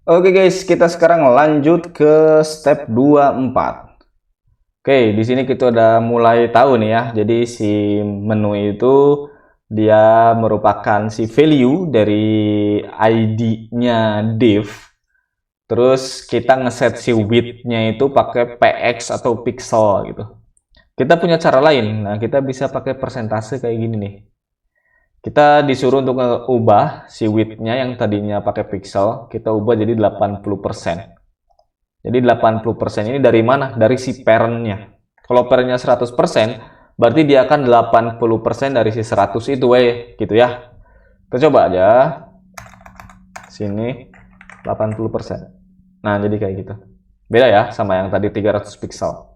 Oke guys, kita sekarang lanjut ke step 24. Oke, di sini kita udah mulai tahu nih ya. Jadi si menu itu dia merupakan si value dari ID-nya div. Terus kita ngeset si width-nya itu pakai px atau pixel gitu. Kita punya cara lain. Nah, kita bisa pakai persentase kayak gini nih. Kita disuruh untuk mengubah si width-nya yang tadinya pakai pixel, kita ubah jadi 80%. Jadi 80% ini dari mana? Dari si parent-nya. Kalau parent-nya 100%, berarti dia akan 80% dari si 100 itu gitu ya. Kita coba aja. Sini 80%. Nah, jadi kayak gitu. Beda ya sama yang tadi 300 pixel.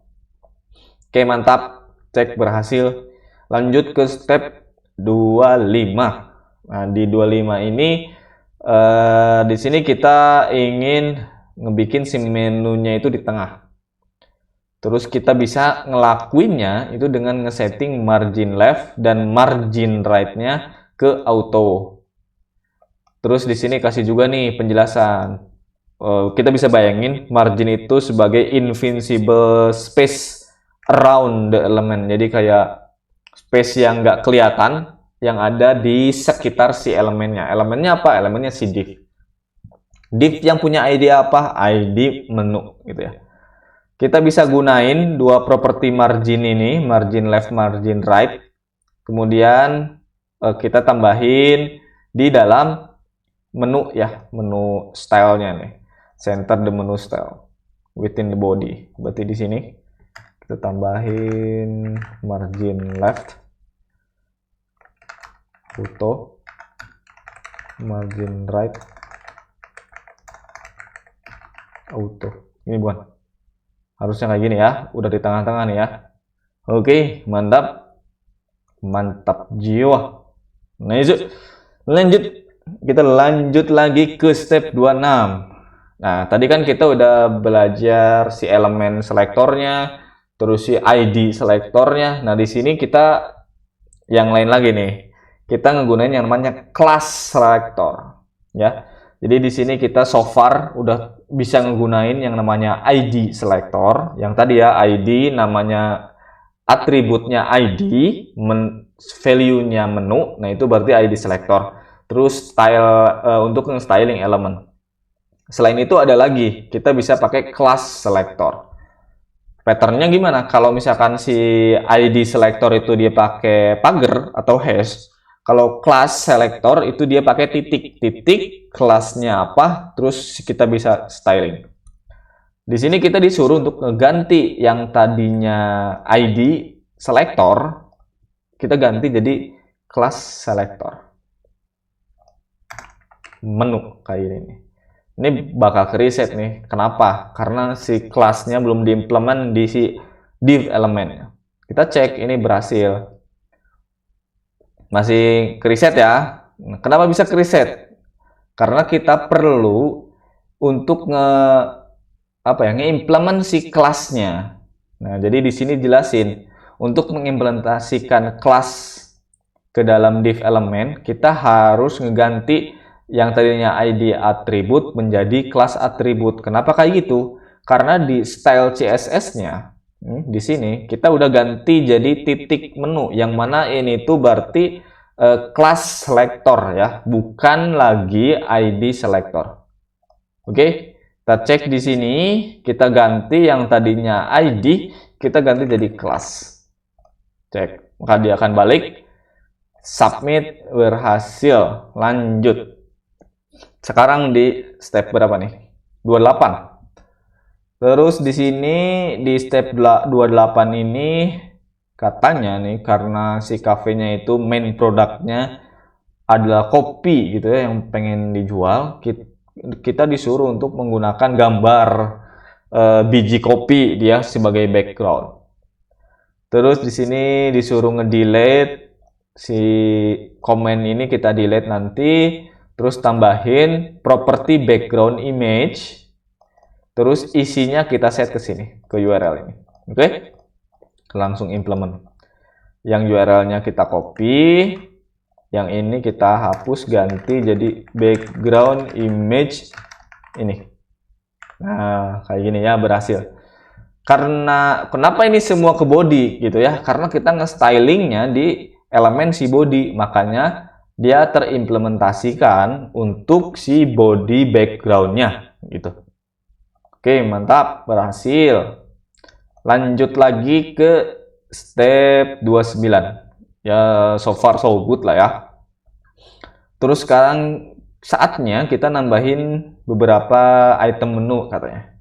Oke, mantap. Cek berhasil. Lanjut ke step 25. Nah, di 25 ini di sini kita ingin ngebikin si menunya itu di tengah. Terus kita bisa ngelakuinnya itu dengan ngesetting margin left dan margin right-nya ke auto. Terus di sini kasih juga nih penjelasan. Kita bisa bayangin margin itu sebagai invincible space around the element. Jadi kayak space yang nggak kelihatan yang ada di sekitar si elemennya. Elemennya apa? Elemennya si div. Div yang punya ID apa? ID menu gitu ya. Kita bisa gunain dua properti margin ini, margin left, margin right. Kemudian kita tambahin di dalam menu ya, menu stylenya nih. Center the menu style within the body. Berarti di sini kita tambahin margin left, auto, margin right, auto. Ini bukan, harusnya kayak gini ya, udah di tengah-tengah nih ya. Oke, mantap, mantap jiwa. Nah, lanjut, kita lanjut lagi ke step 26. Nah, tadi kan kita udah belajar si elemen selektornya, terus si ID selektornya. Nah, di sini kita yang lain lagi nih. Kita ngegunain yang namanya class selector, ya. Jadi di sini kita so far udah bisa ngegunain yang namanya ID selector. Yang tadi ya ID namanya atributnya ID, value-nya menu. Nah, itu berarti ID selector. Terus style untuk styling element. Selain itu ada lagi, kita bisa pakai class selector. Patternnya gimana? Kalau misalkan si ID selector itu dia pakai pagar atau hash, kalau class selector itu dia pakai titik, kelasnya apa, terus kita bisa styling. Di sini kita disuruh untuk ganti yang tadinya ID selector, kita ganti jadi class selector. Menu kayak ini. Ini bakal ke reset nih. Kenapa? Karena si kelasnya belum diimplement di si div elemennya. Kita cek ini berhasil. Masih ke reset ya. Kenapa bisa ke reset? Karena kita perlu untuk ngeimplement si kelasnya. Nah, jadi di sini jelasin untuk mengimplementasikan kelas ke dalam div element, kita harus ngeganti yang tadinya ID atribut menjadi kelas atribut. Kenapa kayak gitu? Karena di style CSS-nya di sini kita udah ganti jadi titik menu, yang mana ini tuh berarti kelas selector ya, bukan lagi ID selector. Oke, kita cek di sini, kita ganti yang tadinya ID, kita ganti jadi kelas. Cek, maka dia akan balik. Submit, berhasil. Lanjut. Sekarang di step berapa nih? 28. Terus di sini di step 28 ini katanya nih, karena si cafe-nya itu main produknya adalah kopi gitu ya yang pengen dijual, kita disuruh untuk menggunakan gambar biji kopi dia sebagai background. Terus di sini disuruh ngedelete si komen ini, kita delete nanti. Terus tambahin property background image. Terus isinya kita set ke sini, ke URL ini. Oke? Langsung implement. Yang URL-nya kita copy. Yang ini kita hapus, ganti jadi background image ini. Nah, kayak gini ya, berhasil. Karena kenapa ini semua ke body gitu ya? Karena kita nge-stylingnya di elemen si body, makanya dia terimplementasikan untuk si body backgroundnya gitu. Oke, mantap, berhasil. Lanjut lagi ke step 29. Ya, so far so good lah ya. Terus sekarang saatnya kita nambahin beberapa item menu katanya.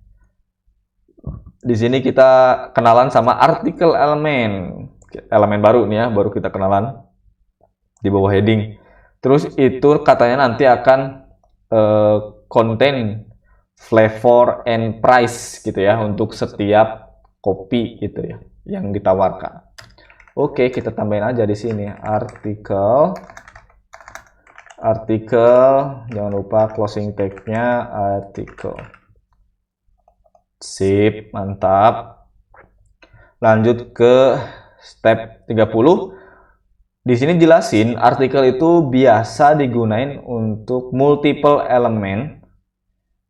Di sini kita kenalan sama artikel elemen baru nih ya, baru kita kenalan di bawah heading. Terus itu katanya nanti akan contain flavor and price gitu ya untuk setiap kopi gitu ya yang ditawarkan. Oke, kita tambahin aja di sini artikel, jangan lupa closing tag-nya artikel. Sip, mantap. Lanjut ke step 30. Di sini jelasin artikel itu biasa digunain untuk multiple elemen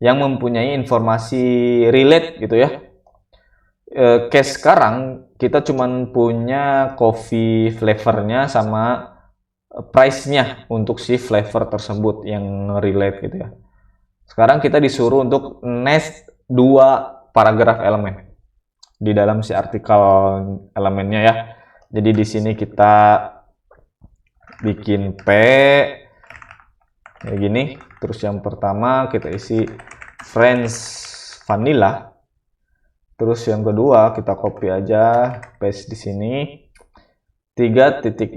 yang mempunyai informasi relate gitu ya. Case sekarang kita cuman punya coffee flavornya sama price-nya untuk si flavor tersebut yang relate gitu ya. Sekarang kita disuruh untuk nest 2 paragraf elemen di dalam si artikel elemennya ya. Jadi di sini kita bikin P kayak gini. Terus yang pertama kita isi French vanilla. Terus yang kedua kita copy aja, paste di sini 3.00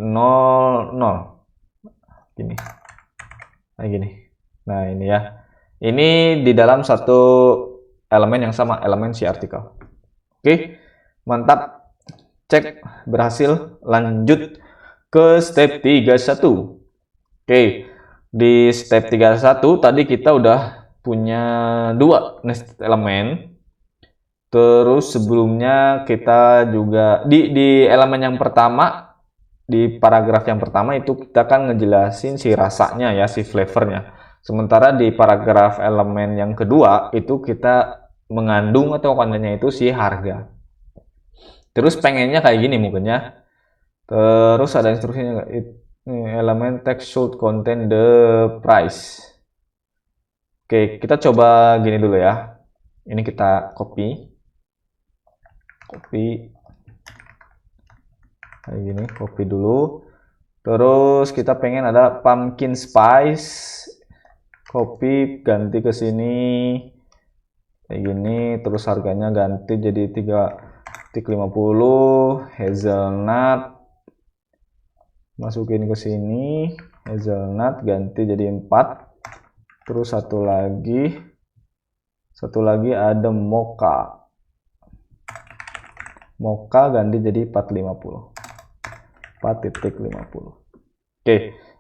gini. Nah gini. Nah ini ya. Ini di dalam satu elemen yang sama, elemen si artikel. Oke, mantap. Cek berhasil. Lanjut ke step 31. Oke, di step 31 tadi kita udah punya 2 nested elemen. Terus sebelumnya kita juga di elemen yang pertama, di paragraf yang pertama itu kita kan ngejelasin si rasanya ya, si flavornya. Sementara di paragraf elemen yang kedua itu kita mengandung atau kontennya itu si harga. Terus pengennya kayak gini mungkin ya. Terus ada instruksinya, elemen text should contain the price. Oke, kita coba gini dulu ya. Ini kita copy kayak gini, copy dulu. Terus kita pengen ada pumpkin spice, copy ganti ke sini kayak gini. Terus harganya ganti jadi 3.50. hazelnut masukin ke sini, hazelnut ganti jadi 4. Terus satu lagi ada mocha ganti jadi 4.50. Oke,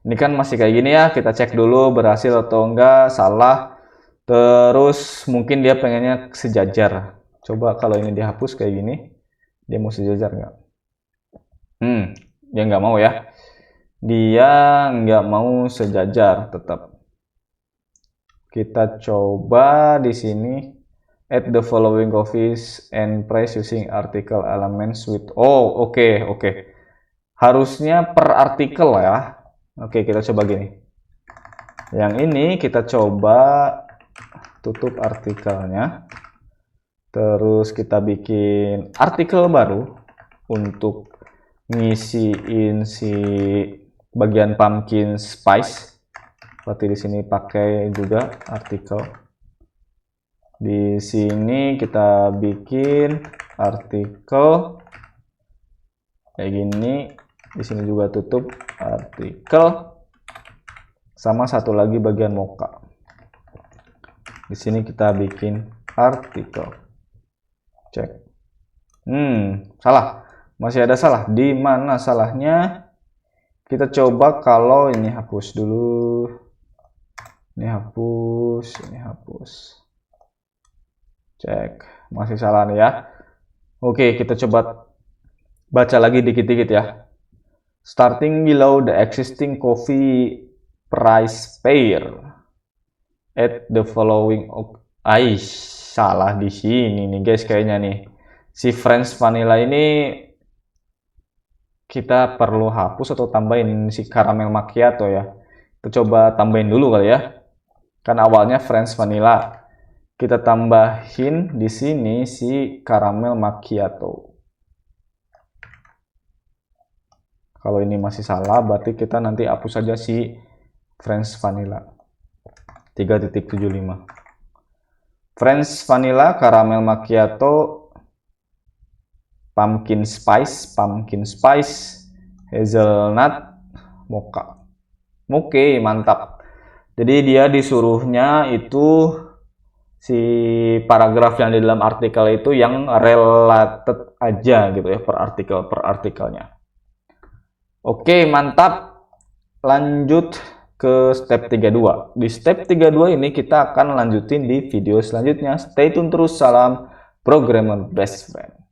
ini kan masih kayak gini ya, kita cek dulu berhasil atau enggak, salah. Terus mungkin dia pengennya sejajar. Coba kalau ini dihapus kayak gini, dia mau sejajar nggak? Dia nggak mau ya. Dia nggak mau sejajar tetap. Kita coba di sini add the following coffees and price using article elements with oke. Harusnya per artikel ya. Oke, kita coba gini. Yang ini kita coba tutup artikelnya. Terus kita bikin artikel baru untuk ngisiin si bagian pumpkin spice. Berarti di sini pakai juga artikel. Di sini kita bikin artikel kayak gini. Di sini juga tutup artikel. Sama satu lagi bagian mocha. Di sini kita bikin artikel. Cek. Salah. Masih ada salah. Di mana salahnya? Kita coba kalau ini hapus dulu. Ini hapus. Cek. Masih salah nih ya. Oke, kita coba baca lagi dikit-dikit ya. Starting below the existing coffee price pair. Add the following. Salah di sini nih guys kayaknya nih. Si French vanilla ini kita perlu hapus atau tambahin si caramel macchiato ya. Kita coba tambahin dulu kali ya. Kan awalnya French vanilla. Kita tambahin di sini si caramel macchiato. Kalau ini masih salah, berarti kita nanti hapus saja si French vanilla. 3.75. French vanilla, caramel macchiato, pumpkin spice, hazelnut, mocha. Oke, mantap. Jadi dia disuruhnya itu si paragraf yang di dalam artikel itu yang related aja gitu ya, per artikelnya. Oke, mantap. Lanjut ke step 32. Di step 32 ini kita akan lanjutin di video selanjutnya. Stay tune terus. Salam programmer best friend.